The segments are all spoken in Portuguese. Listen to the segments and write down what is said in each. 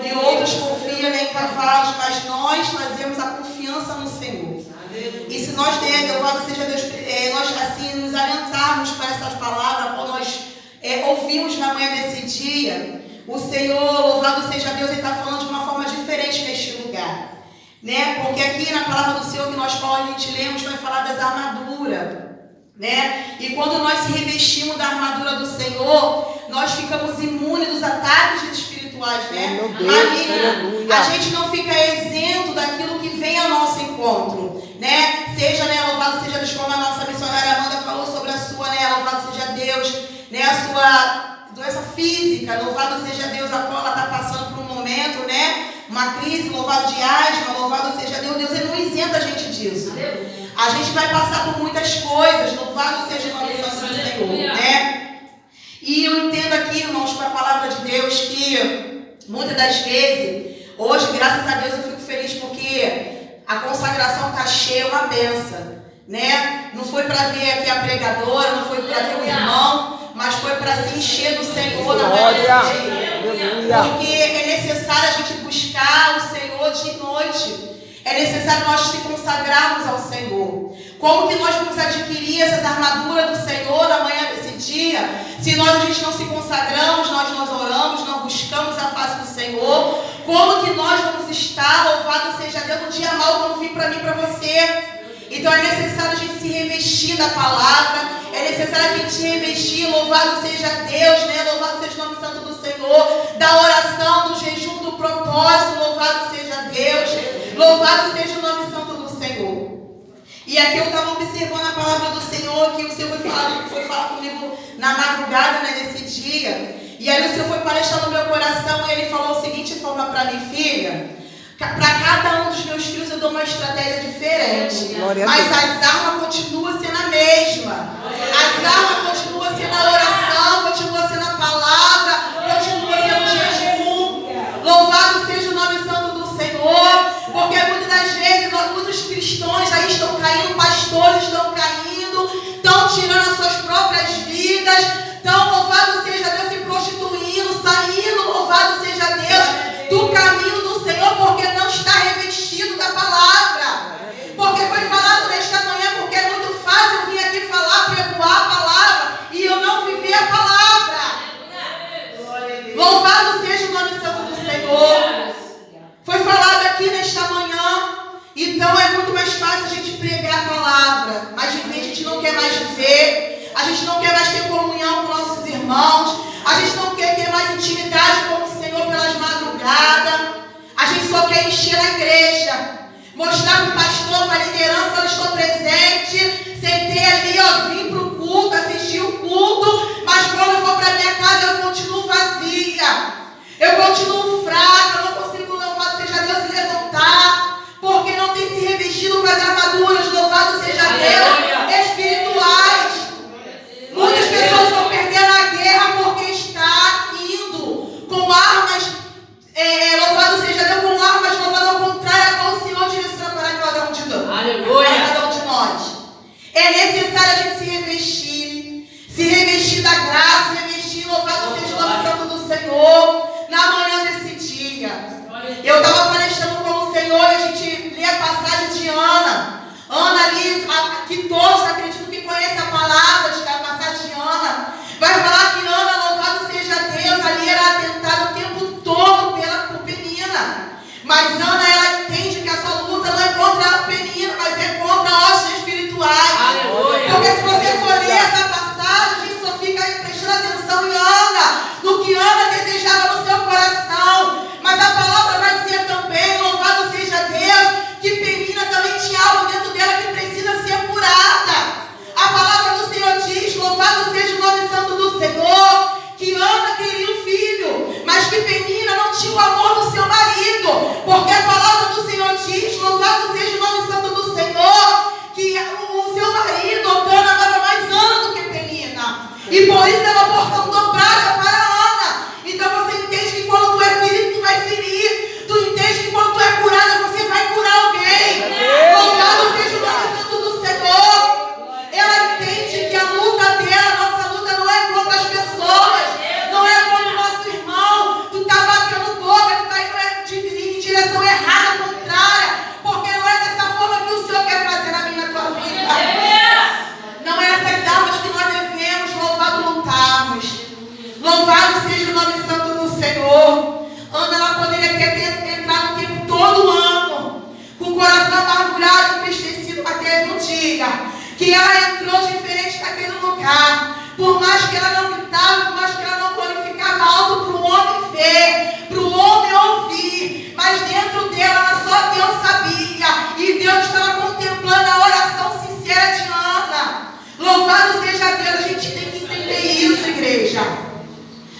e outros confiam em cavalos, mas nós fazemos a confiança no Senhor. E se nós, louvado seja Deus, nós assim nos alentarmos para essas palavras, quando nós ouvimos na manhã desse dia, o Senhor, louvado seja Deus, Ele está falando de uma forma diferente neste lugar, né? Porque aqui na palavra do Senhor que nós a gente lemos, vai falar das armaduras, né? E quando nós se revestimos da armadura do Senhor, nós ficamos imunes dos ataques espirituais, né? Malignos. A gente não fica isento daquilo que vem ao nosso encontro, né? Seja, né, louvado seja Deus, como a nossa missionária Amanda falou sobre a sua, né, louvado seja Deus, né, a sua doença física, louvado seja Deus, a qual ela está passando por um momento, né, uma crise, louvado de asma, louvado seja Deus, Deus Ele não isenta a gente disso. A gente vai passar por muitas coisas, louvado seja o nome santo do Senhor, né? E eu entendo aqui, irmãos, com a palavra de Deus, que muitas das vezes, hoje, graças a Deus, eu fico feliz porque a consagração está cheia, uma benção, né? Não foi para ver aqui a pregadora, não foi para ver o irmão, mas foi para se encher do Senhor na manhã desse dia. Porque é necessário a gente buscar o Senhor de noite. É necessário nós se consagrarmos ao Senhor. Como que nós vamos adquirir essas armaduras do Senhor na manhã desse dia? Se a gente não se consagramos, nós oramos, não buscamos a face do Senhor. Como que nós vamos estar, louvado seja Deus, no dia mal quando vir para mim e para você? Então é necessário a gente se revestir da palavra, é necessário a gente se revestir, louvado seja Deus, né? Louvado seja o nome santo do Senhor, da oração, do jejum, do propósito, louvado seja Deus, louvado seja o nome santo do Senhor. E aqui eu estava observando a palavra do Senhor, que o Senhor foi falar comigo na madrugada, né, nesse dia. E aí o Senhor foi palestrar no meu coração e Ele falou a seguinte forma para mim: filha, para cada um dos meus filhos eu dou uma estratégia diferente, mas as armas continuam sendo a mesma. As armas continuam sendo a oração, continua sendo a palavra, continua sendo o jejum. Louvado seja o nome santo do Senhor, porque muitas das vezes muitos cristãos aí estão caindo, pastores estão caindo, estão tirando as suas próprias vidas, estão, louvado seja Deus, se prostituindo, saindo, louvado seja Deus, do caminho do Senhor, porque não está revestido da palavra. Porque foi falado nesta manhã, porque é muito fácil vir aqui falar, pregoar a palavra, e eu não vivi a palavra. Louvado seja o nome santo do Senhor. Foi falado aqui nesta manhã, então é muito mais fácil a gente pregar a palavra, mas de vez a gente não quer mais ver, a gente não quer mais ter comunhão com nossos irmãos, a gente não quer ter mais intimidade com o Senhor pelas madrugadas, a gente só quer encher a igreja, mostrar para o pastor, para a liderança, eu estou presente, sentei ali, vim para o culto, assisti o culto, mas quando eu vou para minha casa eu continuo vazia, eu continuo fraca, eu não consigo, louvado seja Deus, se levantar, porque não tem se revestido com as armaduras, louvado seja Deus, espirituais. Muitas pessoas estão perdendo a guerra porque está indo com armas, louvado seja Deus, com armas, louvado ao contrário, ao Senhor direciona para cada um de nós. Aleluia. Para cada um de nós. É necessário a gente se revestir da graça, revestir, louvado seja o nome santo do Senhor. Na manhã desse mais que ela não gritava, por mais que ela não glorificava alto para o homem ver, para o homem ouvir, mas dentro dela só Deus sabia, e Deus estava contemplando a oração sincera de Ana. Louvado seja Deus. A gente tem que entender isso, igreja.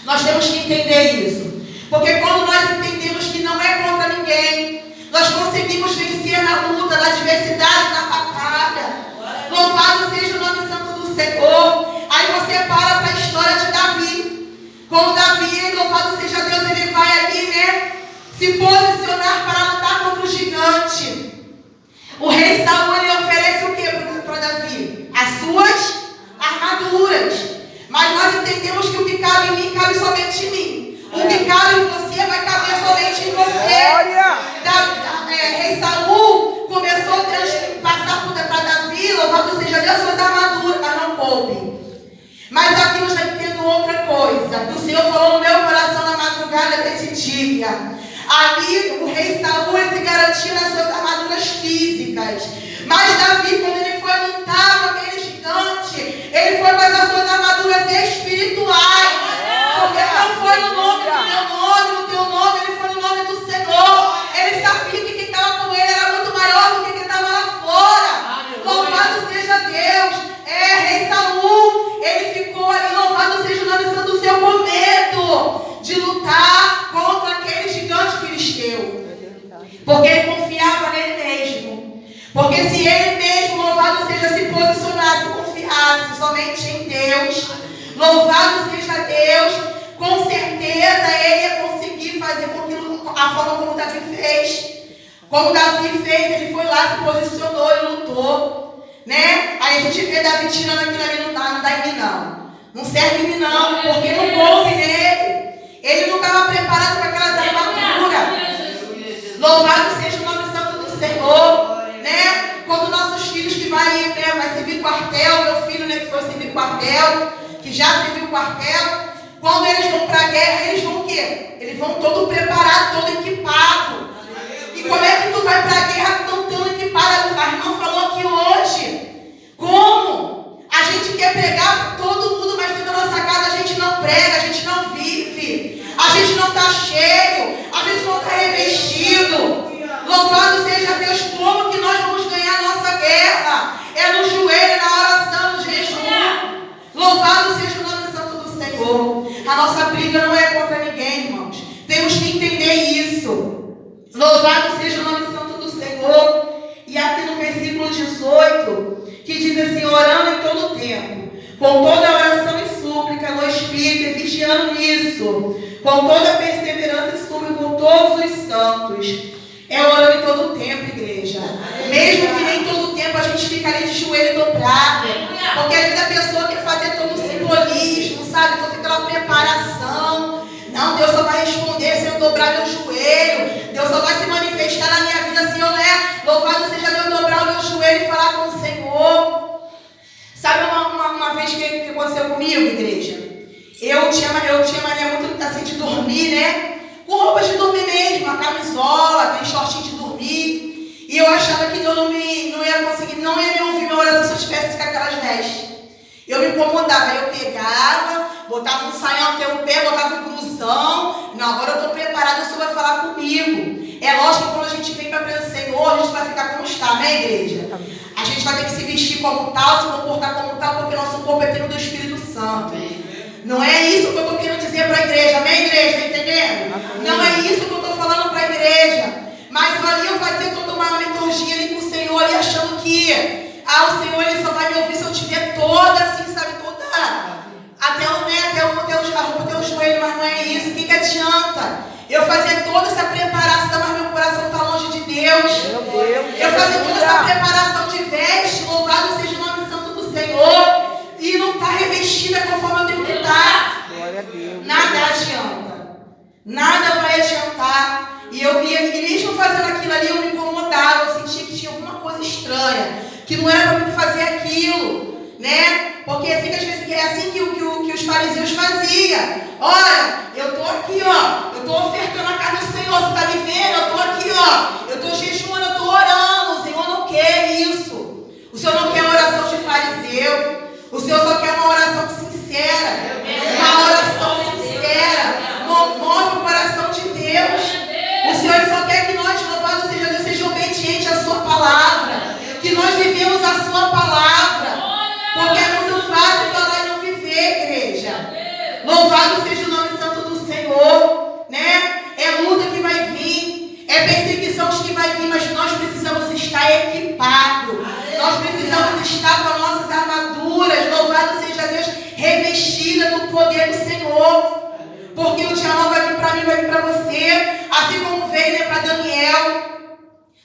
Nós temos que entender isso, porque quando nós entendemos que não é contra ninguém, nós conseguimos vencer na luta, na adversidade, na batalha. Louvado seja o nome santo do Senhor. Aí você para a história de Davi. Como Davi, louvado seja Deus, ele vai ali, né, se posicionar para lutar contra o gigante. O rei Saul, ele oferece o que para Davi? As suas armaduras. Mas nós entendemos que o que cabe em mim, cabe somente em mim. O que cabe em você, vai caber somente em você. Rei Saul começou a passar para Davi, louvado seja Deus, suas armaduras, mas não coube. Mas aqui eu já entendo outra coisa, que o Senhor falou no meu coração na madrugada desse dia. Ali o rei Saul se garantia nas suas armaduras físicas. Mas Davi, quando ele foi lutar com aquele gigante, ele foi com as suas armaduras espirituais. Porque não foi no nome do meu nome, no teu nome, ele foi no nome do Senhor. Ele sabia que quem estava com ele era muito maior do que quem estava lá fora. Louvado seja Deus. Rei Saul, ele ficou ali, louvado seja o nome santo do Senhor, com medo de lutar contra aquele gigante filisteu. Porque ele confiava nele mesmo. Porque se ele mesmo, louvado seja, se posicionasse, confiasse somente em Deus, louvado seja Deus, com certeza ele ia conseguir fazer com que a forma como Davi fez. Como Davi fez, ele foi lá, se posicionou e lutou, né? Aí a gente vê Davi tirando aquilo ali, não dá em mim não. Não serve em mim não, porque não coube nele. Ele não estava preparado para aquelas armaduras. Louvado seja o nome santo do Senhor, né? Quando nossos filhos que vai servir quartel, meu filho, né, que foi servir quartel, que já serviu quartel, quando eles vão para a guerra, eles vão o quê? Eles vão todo preparado, todo equipado. E como é que tu vai para a guerra tão equipado? A irmã falou aqui hoje. Como? A gente quer pregar para todo mundo, mas dentro da nossa casa a gente não prega, a gente não vive. A gente não está cheio, a gente não está revestido. Louvado seja Deus, como que nós vamos ganhar a nossa guerra? É no joelho, na oração, no jejum. Louvado seja o nome santo do Senhor. A nossa briga não é contra ninguém, irmãos. Temos que entender isso. Louvado seja o nome santo do Senhor. E aqui no versículo 18, que diz assim: orando em todo o tempo, com toda oração e súplica no Espírito, e vigiando nisso, com toda perseverança e súplica com todos os santos. É orando em todo o tempo, igreja. Mesmo que nem todo o tempo a gente fica ali de joelho dobrado. Porque às vezes a pessoa quer fazer todo o simbolismo, sabe? Toda aquela preparação. Não, Deus só vai responder se eu dobrar meu joelho. Deus só vai se manifestar na minha vida se eu, né? Louvado seja Deus, dobrar o meu joelho e falar com o Senhor. Sabe uma vez que aconteceu comigo, igreja? Eu tinha mania muito assim de dormir, né? Com roupas de dormir mesmo, a camisola, aquele shortinho de dormir. E eu achava que Deus não ia conseguir, não ia me ouvir minha oração se eu tivesse com aquelas vestes. Eu me incomodava, eu pegava, botava um saião até o pé, botava um blusão. Não, agora eu estou preparada, o Senhor vai falar comigo. É lógico que quando a gente vem para a presença do Senhor, a gente vai ficar como está, né, igreja? A gente vai ter que se vestir como tal, se comportar como tal, porque nosso corpo é templo do Espírito Santo. Não é isso que eu estou querendo dizer para a igreja, amém, igreja? Está entendendo? Não é isso que eu estou falando para a igreja. Mas ali eu fazia toda uma liturgia ali com o Senhor, ali achando que o Senhor ele só vai me ouvir se eu tiver toda assim, sabe, toda até o joelho, mas não é isso. O que adianta? Eu fazia toda essa preparação, mas meu coração está longe de Deus. Eu fazia toda essa preparação de veste, louvado seja o nome santo do Senhor, e não está revestida conforme eu tenho que estar. Nada adianta. Nada vai adiantar. E mesmo fazendo aquilo ali, eu me incomodava. Eu sentia que tinha alguma coisa estranha, que não era para mim fazer aquilo, né? Porque assim, às vezes, é assim que os fariseus faziam. Olha, eu estou aqui, ó. Eu estou ofertando a casa do Senhor. Você está me vendo? Eu estou aqui, ó. Eu estou jejuando, eu estou orando. O Senhor não quer isso. O Senhor não quer uma oração de fariseu. O Senhor só quer uma oração sincera.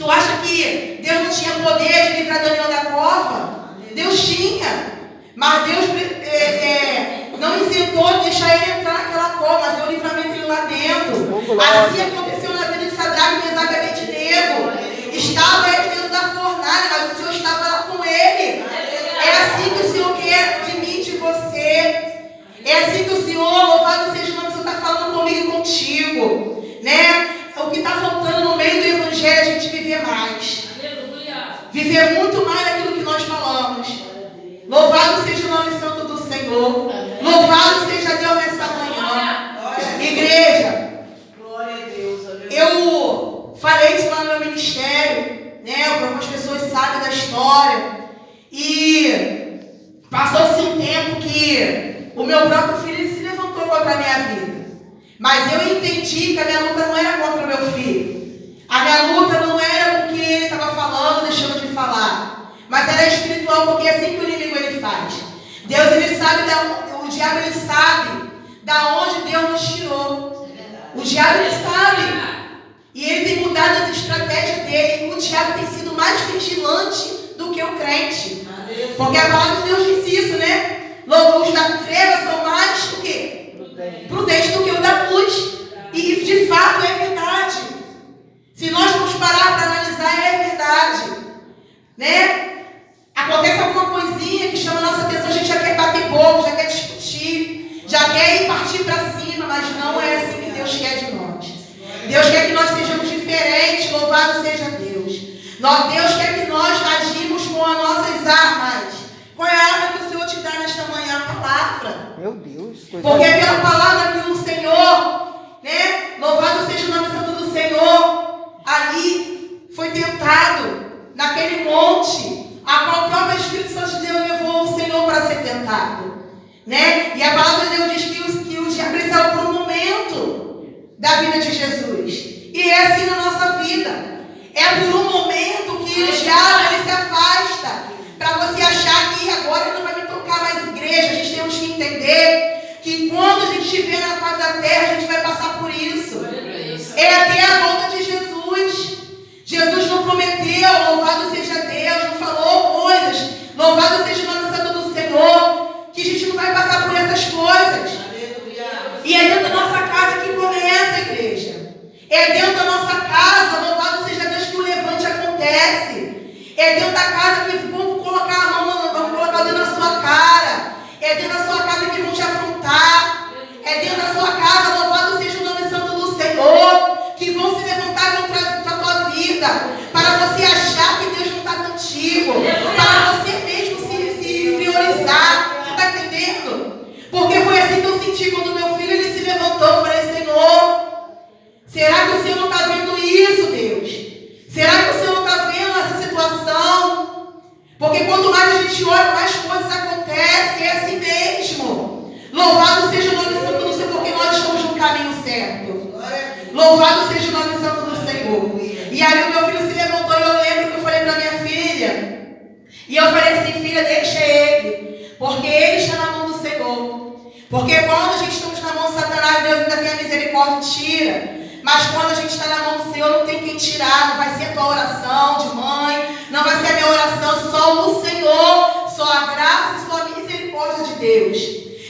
Tu acha que Deus não tinha poder de livrar Daniel da cova? Deus tinha. Mas Deus não isentou de deixar ele entrar naquela cova, mas deu livramento ele lá dentro. Assim aconteceu na vida de Sadraque, Mesaque e Abednego. Estava ele dentro da fornalha, mas o Senhor estava lá com ele. É assim que o Senhor quer de mim e de você. É assim que o Senhor, louvado seja o nome do Senhor, está falando comigo e contigo. Né? O que está faltando no meio do Evangelho é a gente viver mais. Viver muito mais daquilo que nós falamos. Louvado seja o nome santo do Senhor. Louvado seja Deus nessa manhã. Igreja, eu falei isso lá no meu ministério, né? Algumas pessoas sabem da história. E passou-se um tempo que o meu próprio filho se levantou contra a minha vida. Mas eu entendi que a minha luta não era contra o meu filho. A minha luta não era porque ele estava falando, deixando de falar. Mas era espiritual, porque é assim que o inimigo ele faz. Deus, ele sabe, o diabo ele sabe da onde Deus nos tirou. O diabo ele sabe. E ele tem mudado as estratégias dele. E o diabo tem sido mais vigilante do que o crente. Porque a palavra de Deus diz isso, né? Os da treva são mais o quê? Prudentes do que o da luz. E de fato é verdade. Se nós vamos parar para analisar, é verdade. Né? Acontece alguma coisinha que chama a nossa atenção, a gente já quer bater boca, já quer discutir, já quer ir partir para cima, mas não é assim que Deus quer de nós. Deus quer que nós sejamos diferentes, louvado seja Deus. Deus quer que nós agimos com as nossas armas. Qual é a arma que o Senhor te dá nesta manhã? A palavra. Meu Deus. Porque é pela palavra que o Senhor, né? Louvado seja o nome santo do Senhor, ali foi tentado, naquele monte, a qual o próprio Espírito Santo de Deus levou o Senhor para ser tentado. Né? E a palavra de Deus diz que o diabo saiu por um momento da vida de Jesus. E é assim na nossa vida. É por um momento que o diabo ele se afasta. Para você achar que agora ele não vai me tocar mais igreja. A gente temos que entender que quando a gente estiver na face da terra, a gente vai passar por isso. É até a volta de Jesus. Jesus não prometeu, louvado seja Deus, não falou coisas, louvado seja o nome santo do Senhor, que a gente não vai passar por essas coisas. E é dentro da nossa casa que começa a igreja. É dentro da nossa casa, louvado seja Deus, que o levante acontece. É dentro da casa que vão colocar a mão, vão colocar o dedo na sua cara. É dentro da sua casa que vão te afrontar. É dentro da sua casa, louvado seja o nome santo do Senhor, que vão se levantar contra a tua vida, para você achar que Deus não está contigo, para você mesmo se priorizar. Você está entendendo? Porque foi assim que eu senti quando meu filho ele se levantou. Eu falei, Senhor, será que o Senhor não está vendo isso, Deus? Será que o Senhor não está vendo essa situação? Porque quanto mais a gente ora, mais coisas acontecem. É assim mesmo. Louvado seja o nome santo do Senhor, porque nós estamos no caminho certo. Louvado seja o nome santo do Senhor. E aí o meu filho se levantou e eu lembro que eu falei para minha filha. E eu falei assim, filha, deixa ele. Porque ele está na mão do Senhor. Porque quando a gente está na mão de Satanás, Deus ainda tem a misericórdia e tira. Mas quando a gente está na mão do Senhor, não tem quem tirar. Não vai ser a tua oração de mãe. Não vai ser a minha oração. Só o Senhor. Só a graça e só a misericórdia de Deus.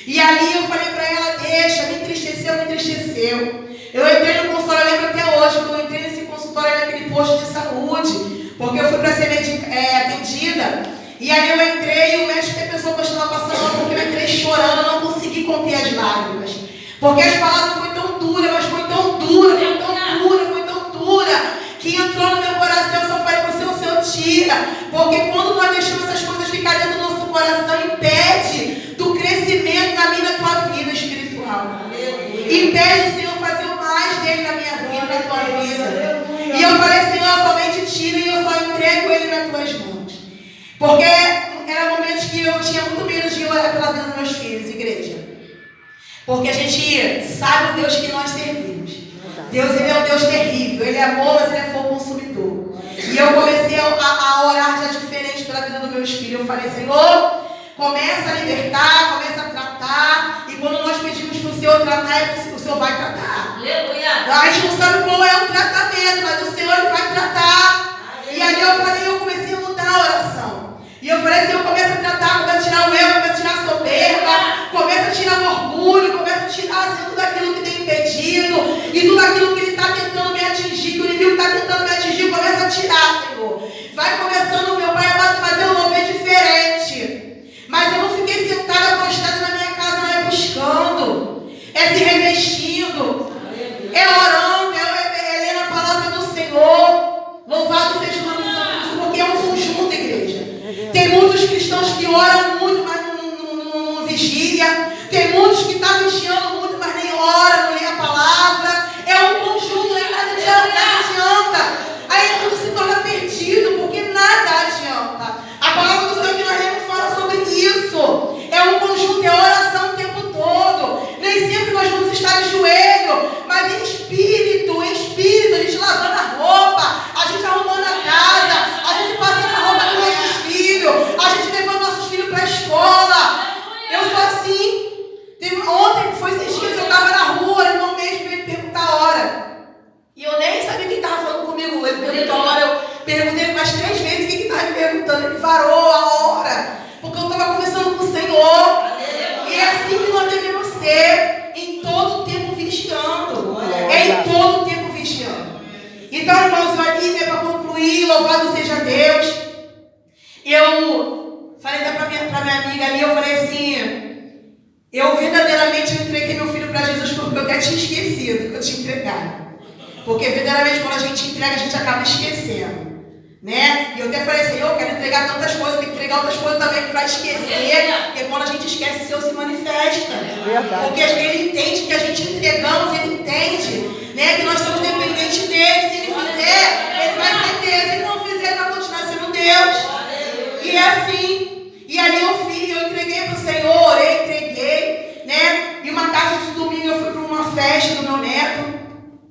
E ali eu falei para ela, deixa, me entristeceu, me entristeceu. Eu entrei no consultório, eu lembro até hoje, que eu entrei nesse consultório naquele posto de saúde, porque eu fui para ser atendida. E ali eu entrei e o médico até pensou que eu estava passando, porque eu entrei chorando, eu não consegui conter as lágrimas. Porque as palavras foram tão duras, mas foi tão dura, foi tão dura, foi tão dura, que entrou no meu coração. Eu só falei para o Senhor, tira. Porque quando nós deixamos essas coisas ficar dentro do nosso coração, impede do crescimento na minha e na tua vida espiritual. Impede o Senhor fazer o mais dele na minha vida, na tua vida. E eu falei, Senhor, somente tira e eu só entrego ele nas tuas mãos. Porque era momentos que eu tinha muito medo de orar pela vida dos meus filhos, igreja. Porque a gente sabe o Deus que nós servimos. Deus, ele é um Deus terrível. Ele é amor, mas ele é fogo consumidor. E eu comecei a orar já diferente pela vida dos meus filhos. Eu falei, Senhor, começa a libertar, começa a tratar. E quando nós pedimos para o Senhor tratar, o Senhor vai tratar. Aleluia. A gente não sabe qual é o tratamento, mas o Senhor ele vai tratar. para minha amiga ali, eu falei assim, eu verdadeiramente entreguei meu filho para Jesus porque eu até tinha esquecido que eu tinha entregado. Porque verdadeiramente quando a gente entrega, a gente acaba esquecendo. Né? E eu até falei assim, eu quero entregar tantas coisas, tem que entregar outras coisas também para esquecer, porque quando a gente esquece, o Senhor se manifesta. Porque ele entende que a gente entregamos, ele entende, né, que nós somos dependentes dele. Se ele fizer, ele vai ser Deus. Se ele não fizer, ele vai continuar sendo Deus. E é assim. E ali eu entreguei para o Senhor, orei, entreguei, né? E uma tarde de domingo eu fui para uma festa do meu neto.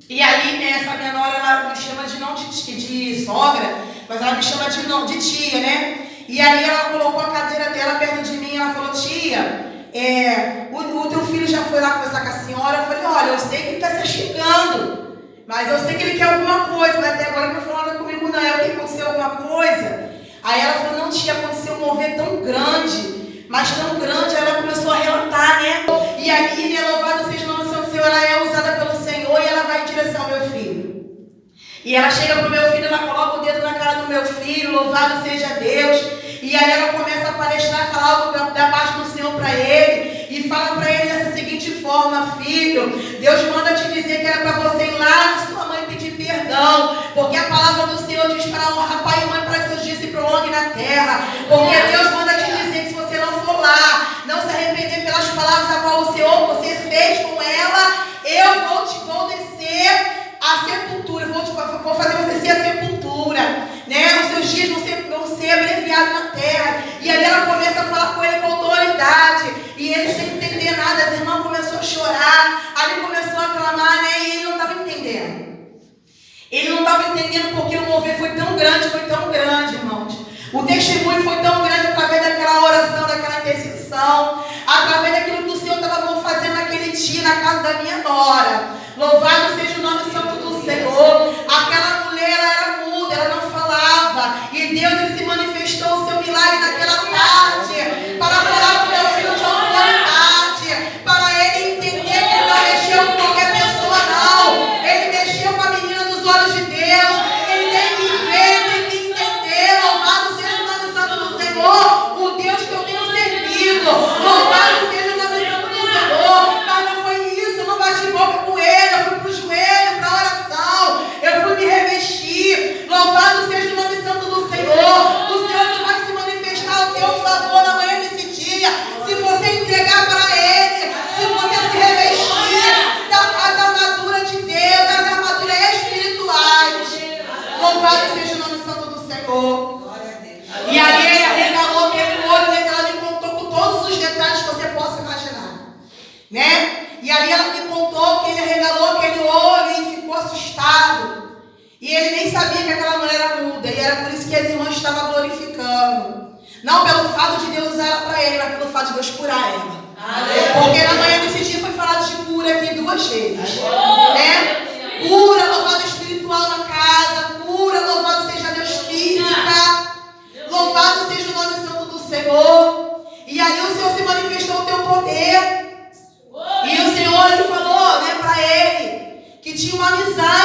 E ali, né, essa minha nora, ela me chama de sogra, mas ela me chama de tia, né? E ali ela colocou a cadeira dela perto de mim e ela falou, tia, o teu filho já foi lá conversar com a senhora? Eu falei, olha, eu sei que ele está se chegando, mas eu sei que ele quer alguma coisa, mas até agora não falou nada comigo não, que aconteceu alguma coisa? Aí ela falou, não, tia, aconteceu um mover tão grande, mas tão grande, aí ela começou a relatar, né? E ali, né, louvado seja o nome do Senhor, ela é usada pelo Senhor e ela vai em direção ao meu filho. E ela chega pro meu filho, ela coloca o dedo na cara do meu filho, louvado seja Deus. E aí ela começa a palestrar, falar algo da parte do Senhor para ele. E fala para ele dessa seguinte forma, filho, Deus manda te dizer que era para você ir lá na sua mãe pedir perdão. Porque a palavra do Senhor diz para honrar pai e mãe para que seus dias se prolonguem na terra. Porque Deus manda te dizer que se você não for lá, não se arrepender pelas palavras a qual o Senhor você fez com ela, eu vou descer a sepultura, vou fazer você descer a sepultura, né? Os seus dias vão ser abreviados na terra. E aí ela começa a falar com ele com autoridade, e ele sem entender nada, as irmãs começou a chorar, ali começou a clamar, né? E ele não estava entendendo. Ele não estava entendendo porque o mover foi tão grande, irmãos. O testemunho foi tão grande através daquela oração, daquela intercessão, através daquilo que o Senhor estava fazendo naquele dia na casa da minha nora. Louvado seja o nome santo do Senhor. Aquela mulher, ela era muda, ela não falava. E Deus, ele se manifestou o seu milagre naquela tarde para falar com o meu filho de autoridade, para ele entender que ele não mexeu com qualquer pessoa, não. Ele mexeu com a menina dos olhos de Deus. Ele tem que ver, tem que entender. Louvado seja o nome santo do Senhor, o Deus que eu tenho servido. Louvado seja o nome santo do Senhor. Mas não foi isso, eu não bati boca com ele. Eu fui para o joelho, para a oração. Eu fui me revestir. Louvado seja o nome santo do Senhor. O Senhor vai se manifestar ao teu favor na manhã desse dia. Se você entregar para ele, se você se revestir das armaduras de Deus, das armaduras espirituais. Louvado seja o nome santo do Senhor. E aí ele arregalou aquele olho, né? Ela me contou com todos os detalhes que você possa imaginar, né? E ali ela me contou que ele arregalou aquele olho e ficou assustado. E ele nem sabia que aquela mulher era muda. E era por isso que as irmãs estavam glorificando. Não pelo fato de Deus usar ela para ele, mas pelo fato de Deus curar ela. Porque na manhã desse dia foi falado de cura aqui 2 vezes, né? Cura, louvado espiritual na casa. Cura, louvado seja Deus física. Louvado seja o nome santo do Senhor. E aí o Senhor se manifestou o teu poder. E o Senhor, ele falou, né, para ele que tinha uma amizade